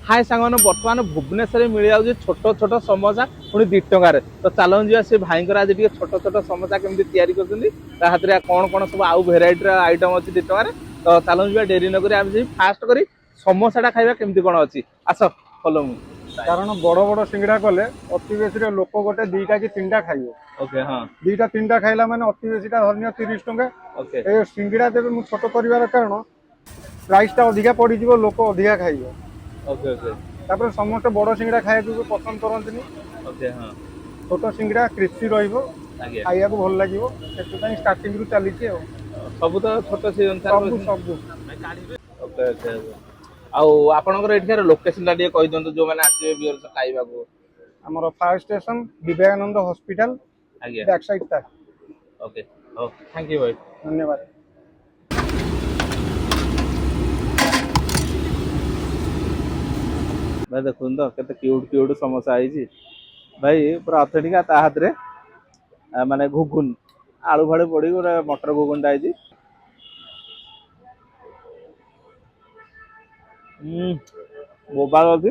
हाय सांगने बर्तमान भुवनेश्वर मिल जाऊँ छोट छोट समोसा पुणी 2 टकर तो चलूँ जा से भाई आज छोट छोट समोसा केमती तैयारी कर कौन कौन सब आउ भेरईटर आइटम अच्छी 2 टकर तो चलूँ जा डेरी नक फास्ट कर समोसाटा खाଇବା केमती कौन अच्छी आस फॉलो मी कारण बड़ बड़ सिंगड़ा कले अति बेसी लोक गोटे 2टा कि 3टा खाइबे। ओके हाँ 2टा 3टा खाइला माने अति बेसीटा धरनिया 30 टंका। ओके ए सिंगड़ा देबे मु छोट करिवार कारण प्राइसटा अधिका पड़ी जीवो लोक अधिका खाइबे। ओके ओके तापर समस्त बड़ सिंगड़ा खाइबा को पसंद करंतनी। ओके हाँ छोट सिंगड़ा क्रिस्पी रहइबो आगे खाइया को भल लागिवो सेतु ताई स्टार्टिंग रु चली छी हो सब तो छोट से अनुसार सब ओके ओके आउ आपनकर एठिकार लोकेशन टा कहि दंतु जो माने आसीबे बियर्स खाइबा को हमर फायर स्टेशन विवेकानंद हॉस्पिटल आगे बैक साइड ता। ओके थैंक यू भाई धन्यवाद। भाई देखो तो केते क्यूट क्यूट समोसा आई भाई पूरा ऑथेंटिक ता हाथ रे माने घुगुन आलू फाड़ू पड़ी गोटे मटर घुगुन आई मोबाइल अच्छी